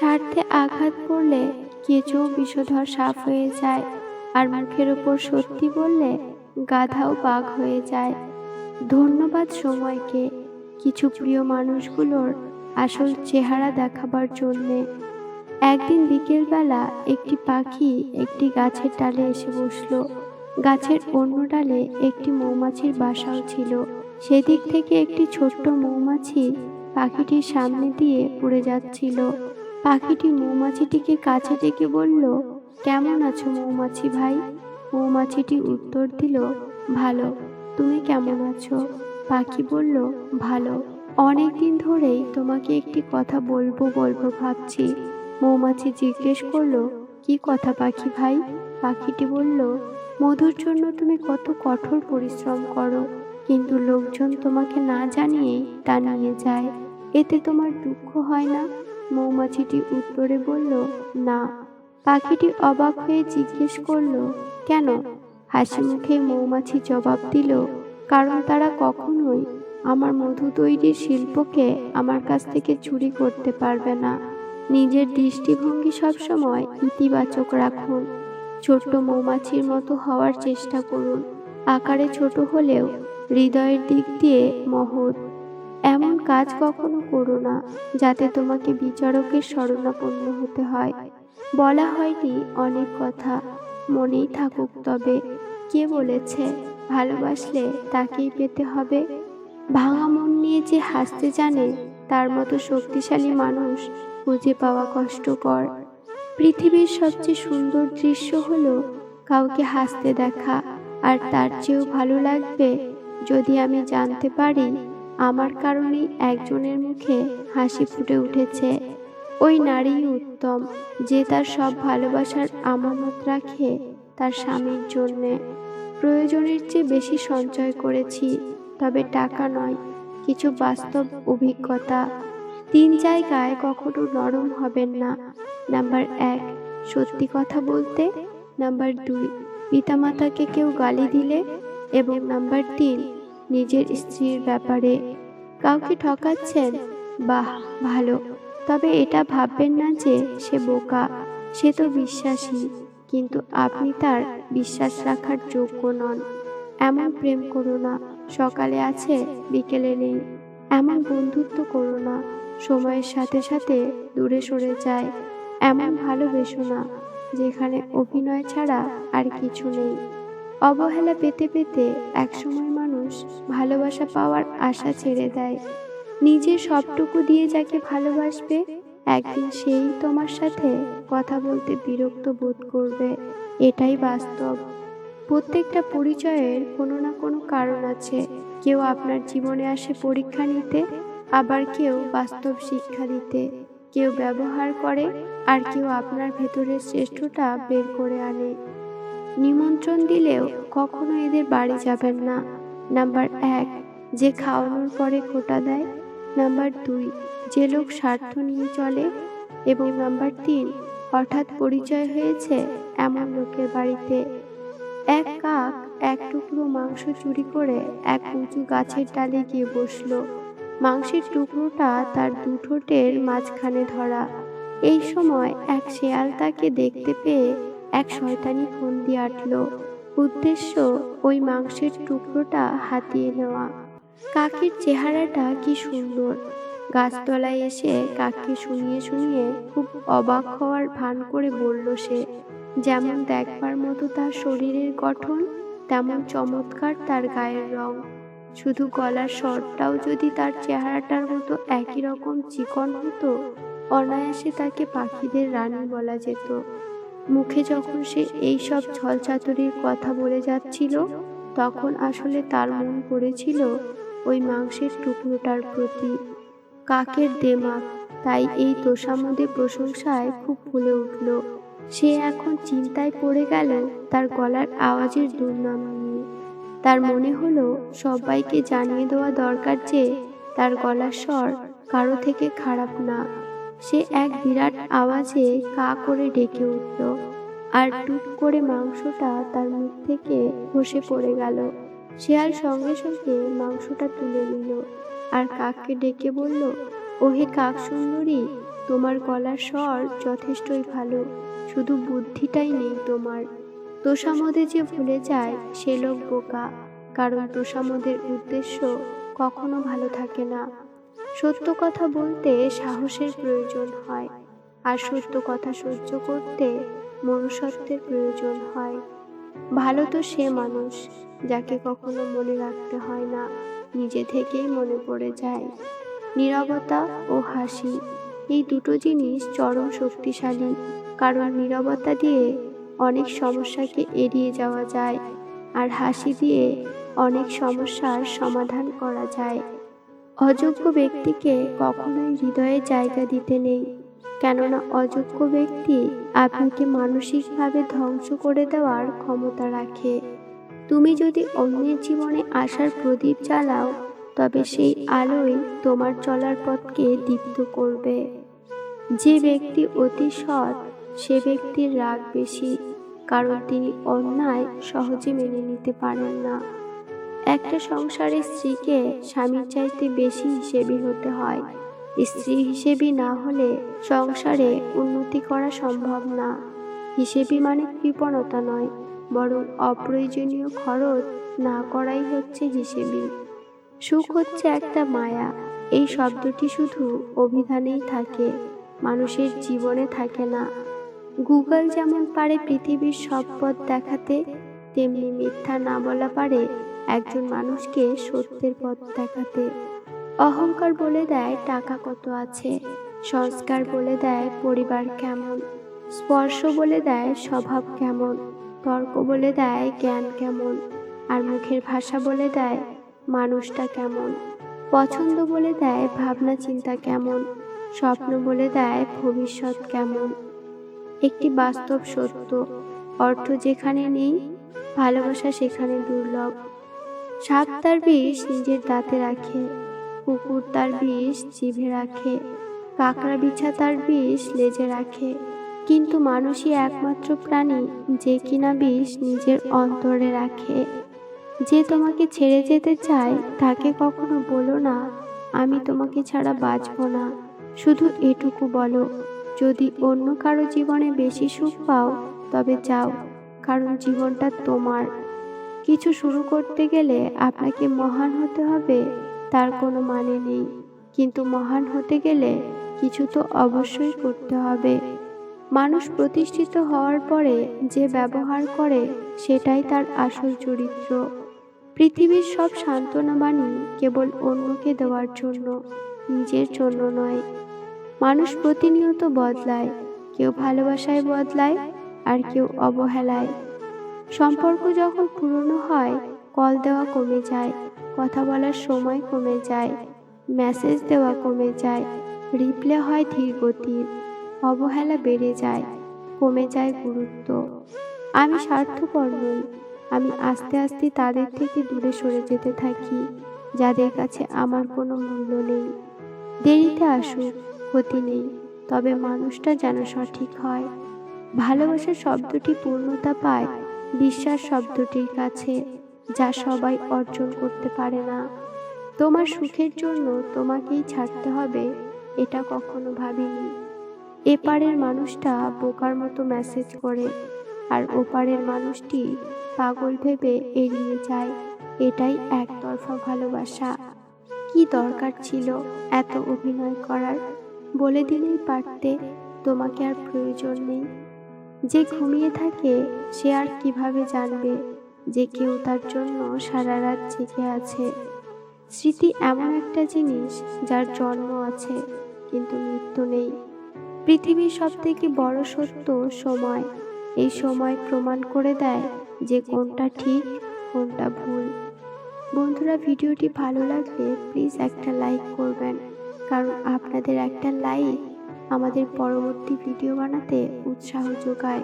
স্বার্থে আঘাত করলে কেঁচোও বিষধর সাপ হয়ে যায়, আর মুখের ওপর সত্যি বললে গাধাও বাঘ হয়ে যায়। ধন্যবাদ সময়কে, কিছু প্রিয় মানুষগুলোর আসল চেহারা দেখাবার জন্যে। একদিন বিকেলবেলা একটি পাখি একটি গাছের ডালে এসে বসলো। গাছের অন্য ডালে একটি মৌমাছির বাসাও ছিল। সেদিক থেকে একটি ছোট্ট মৌমাছি পাখিটির সামনে দিয়ে উড়ে যাচ্ছিল। পাখিটি মৌমাছিটিকে কাছে ডেকে বলল, কেমন আছো মৌমাছি ভাই? মৌমাছিটি উত্তর দিল, ভালো। তুমি কেমন আছো? পাখি বলল, ভালো। অনেকদিন ধরেই তোমাকে একটি কথা বলবো বলবো ভাবছি। মৌমাছি জিজ্ঞেস করলো, কি কথা পাখি ভাই? পাখিটি বলল, মধুর জন্য তুমি কত কঠোর পরিশ্রম করো, কিন্তু লোকজন তোমাকে না জানিয়েই তা নিয়ে যায়। এতে তোমার দুঃখ হয় না? মৌমাছিটি উত্তরে বলল, না। পাখিটি অবাক হয়ে জিজ্ঞেস করলো, কেন? হাসি মুখে মৌমাছি জবাব দিল, কারণ তারা কখনোই আমার মধু তৈরির শিল্পকে আমার কাছ থেকে চুরি করতে পারবে না। নিজের দৃষ্টিভঙ্গি সবসময় ইতিবাচক রাখুন। ছোট্ট মৌমাছির মতো হওয়ার চেষ্টা করুন। আকারে ছোট হলেও হৃদয়ের দিক দিয়ে মহৎ। এমন কাজ কখনো করো না যাতে তোমাকে বিচারকের শরণাপন্ন হতে হয়। বলা হয়নি অনেক কথা, মনেই থাকুক তবে। কে বলেছে ভালোবাসলে তাকেই পেতে হবে? ভাঙা মন নিয়ে যে হাসতে জানে তার মতো শক্তিশালী মানুষ খুঁজে পাওয়া কষ্টকর। পৃথিবীর সবচেয়ে সুন্দর দৃশ্য হলো কাউকে হাসতে দেখা, আর তার চেয়েও ভালো লাগবে যদি আমি জানতে পারি আমার কারণেই একজনের মুখে হাসি ফুটে উঠেছে। ওই নারীই উত্তম যে তার সব ভালোবাসার আমানত রাখে তার স্বামীর জন্যে। প্রয়োজনের চেয়ে বেশি সঞ্চয় করেছি, তবে টাকা নয়, কিছু বাস্তব অভিজ্ঞতা। 3 জায়গায় কখনো নরম হবেন না। নাম্বার 1, সত্যি কথা বলতে। নাম্বার 2, পিতামাতাকে কেউ গালি দিলে। এবং নাম্বার 3, নিজের স্ত্রীর ব্যাপারে। কাউকে ঠকাচ্ছেন? বাহ, ভালো। তবে এটা ভাববেন না যে সে বোকা। সে তো বিশ্বাসী, কিন্তু আপনি তার বিশ্বাস রাখার যোগ্য নন। এমন প্রেম করো না সকালে আছে বিকেলে নেই। এমন বন্ধুত্ব করো না সময়ের সাথে সাথে দূরে সরে যায়। এমন ভালোবেসো না যেখানে অভিনয় ছাড়া আর কিছু নেই। অবহেলা পেতে পেতে একসময় মানুষ ভালোবাসা পাওয়ার আশা ছেড়ে দেয়। নিজের সবটুকু দিয়ে যাকে ভালোবাসবে, একদিন সেই তোমার সাথে কথা বলতে বিরক্ত বোধ করবে। এটাই বাস্তব। প্রত্যেকটা পরিচয়ের কোনো না কোনো কারণ আছে। কেউ আপনার জীবনে আসে পরীক্ষা নিতে, আবার কেউ বাস্তব শিক্ষা দিতে। কেউ ব্যবহার করে, আর কেউ আপনার ভেতরের শ্রেষ্ঠটা বের করে আনে। নিমন্ত্রণ দিলেও কখনো এদের বাড়ি যাবেন না। নাম্বার 1, যে খাওয়ানোর পরে খোঁটা দেয়। নাম্বার 2, যে লোক স্বার্থ নিয়ে চলে। এবং নাম্বার 3, হঠাৎ পরিচয় হয়েছে এমন লোকের বাড়িতে। এক কাক এক টুকরো মাংস চুরি করে এক উঁচু গাছের ডালে গিয়ে বসলো। মাংসের টুকরোটা তার 2 ঠোঁটের মাঝখানে ধরা। এই সময় এক শেয়াল তাকে দেখতে পেয়ে এক শয়তানি ফন্দি আঁটল। উদ্দেশ্য ওই মাংসের টুকরোটা হাতিয়ে নেওয়া। কাকের চেহারাটা কি সুন্দর! গাছতলায় এসে কাককে শুনিয়ে শুনিয়ে খুব অবাক হওয়ার ভান করে বলল সে, যেমন দেখবার মতো তার শরীরের গঠন, তেমন চমৎকার তার গায়ের রং। শুধু গলার স্বরটাও যদি তার চেহারাটার মতো একই রকম চিকন হতো, অনায়াসে তাকে পাখিদের রানী বলা যেত। মুখে যখন সে এই সব ছলচাতুরির কথা বলে যাচ্ছিল, তখন আসলে তার মন পড়েছিল ওই মাংসের টুকরোটার প্রতি। কাকের দেমাগ তাই এই তোষামোদে প্রশংসায় খুব ফুলে উঠল। সে এখন চিন্তায় পড়ে গেল তার গলার আওয়াজের দুর্নাম নিয়ে। তার মনে হলো সবাইকে জানিয়ে দেওয়া দরকার যে তার গলার স্বর কারো থেকে খারাপ না। সে এক বিরাট আওয়াজে কা করে ডেকে উঠল, আর টুক করে মাংসটা তার মুখ থেকে খসে পড়ে গেল। শেয়াল সঙ্গে সঙ্গে মাংসটা তুলে নিল আর কাককে ডেকে বলল, ওহে কাক সুন্দরী, তোমার গলার স্বর যথেষ্টই ভালো, শুধু বুদ্ধিটাই নেই তোমার। তোষামোদে যে ভুলে যায় সে লোক বোকা, কারণ তোষামোদের উদ্দেশ্য কখনো ভালো থাকে না। সত্য কথা বলতে সাহসের প্রয়োজন হয়, আর সত্য কথা সহ্য করতে মনুষ্যত্বের প্রয়োজন হয়। ভালো তো সে মানুষ যাকে কখনো মনে রাখতে হয় না, নিজে থেকেই মনে পড়ে যায়। নীরবতা ও হাসি, এই দুটো জিনিস চরম শক্তিশালী, কারণ নীরবতা দিয়ে অনেক সমস্যাকে এড়িয়ে যাওয়া যায়, আর হাসি দিয়ে অনেক সমস্যার সমাধান করা যায়। অযোগ্য ব্যক্তিকে কখনোই হৃদয়ে জায়গা দিতে নেই, কেননা অযোগ্য ব্যক্তি আপনাকে মানসিকভাবে ধ্বংস করে দেওয়ার ক্ষমতা রাখে। তুমি যদি অন্যের জীবনে আসার প্রদীপ জ্বালাও, তবে সেই আলোই তোমার চলার পথকে দীপ্ত করবে। যে ব্যক্তি অতি সৎ সে ব্যক্তির রাগ বেশি, কারণ তিনি অন্যায় সহজে মেনে নিতে পারেন না। একটা সংসারে স্ত্রীকে স্বামীর চাইতে বেশি হিসেবি হতে হয়। স্ত্রী হিসেবি না হলে সংসারে উন্নতি করা সম্ভব না। হিসেবি মানে কৃপণতা নয়, বরং অপ্রয়োজনীয় খরচ না করাই হচ্ছে হিসেবি। সুখ হচ্ছে একটা মায়া, এই শব্দটি শুধু অভিধানেই থাকে, মানুষের জীবনে থাকে না। গুগল যেমন পারে পৃথিবীর সব পথ দেখাতে, তেমনি মিথ্যা না বলা পারে একজন মানুষকে সত্যের পথ দেখাতে। অহংকার বলে দেয় টাকা কত আছে, সংস্কার বলে দেয় পরিবার কেমন, স্পর্শ বলে দেয় স্বভাব কেমন, তর্ক বলে দেয় জ্ঞান কেমন, আর মুখের ভাষা বলে দেয় মানুষটা কেমন। পছন্দ বলে দেয় ভাবনা চিন্তা কেমন, স্বপ্ন বলে দেয় ভবিষ্যৎ কেমন। একটি বাস্তব সত্য, অর্থ যেখানে নেই, ভালোবাসা সেখানে দুর্লভ। সাপ তার বিষ নিজের দাঁতে রাখে, কুকুর তার বিষ জিভে রাখে, কাকড়া বিছা তার বিষ লেজে রাখে, কিন্তু মানুষই একমাত্র প্রাণী যে কিনা বিষ নিজের অন্তরে রাখে। যে তোমাকে ছেড়ে যেতে চায় তাকে কখনো বলো না আমি তোমাকে ছাড়া বাঁচব না, শুধু এটুকু বলো যদি অন্য কারো জীবনে বেশি সুখ পাও তবে যাও, কারণ জীবনটা তোমার। কিছু শুরু করতে গেলে আপনাকে মহান হতে হবে তার কোনো মানে নেই, কিন্তু মহান হতে গেলে কিছু তো অবশ্যই করতে হবে। মানুষ প্রতিষ্ঠিত হওয়ার পরে যে ব্যবহার করে সেটাই তার আসল চরিত্র। পৃথিবীর সব সান্ত্বনা বাণী কেবল অন্যকে দেওয়ার জন্য, নিজের জন্য নয়। মানুষ প্রতিনিয়ত বদলায়, কেউ ভালোবাসায় বদলায় আর কেউ অবহেলায়। সম্পর্ক যখন পুরনো হয় কল দেওয়া কমে যায়, কথা বলার সময় কমে যায়, মেসেজ দেওয়া কমে যায়, রিপ্লে হয় ধীর গতির, অবহেলা বেড়ে যায়, কমে যায় গুরুত্ব। আমি স্বার্থপর নই, আমি আস্তে আস্তে তাদের থেকে দূরে সরে যেতে থাকি যাদের কাছে আমার কোনো মূল্য নেই। দেরিতে আসুক ক্ষতি নেই, তবে মানুষটা যেন সঠিক হয়। ভালোবাসা শব্দটি পূর্ণতা পায় বিশ্বাস শব্দটির কাছে, যা সবাই অর্জন করতে পারে না। তোমার সুখের জন্য তোমাকেই ছাড়তে হবে এটা কখনো ভাবিনি। এপারের মানুষটা বোকার মতো মেসেজ করে, আর ওপারের মানুষটি পাগল ভেবে এড়িয়ে যায়। এটাই একতরফা ভালোবাসা। কি দরকার ছিল এত অভিনয় করার? বলে দিলেই পারতে তোমাকে আর প্রয়োজন নেই। যে ঘুমিয়ে থাকে সে আর কিভাবে জানবে যে কেউ তার জন্য সারা রাত জেগে আছে। স্মৃতি এমন একটা জিনিস যার জন্ম আছে কিন্তু মৃত্যু নেই। পৃথিবীর সব থেকে বড় সত্য সময়। এই সময় প্রমাণ করে দেয় যে কোনটা ঠিক কোনটা ভুল। বন্ধুরা, ভিডিওটি ভালো লাগলে প্লিজ একটা লাইক করবেন, কারণ আপনাদের একটা লাইক আমাদের পরবর্তী ভিডিও বানাতে উৎসাহ যোগায়।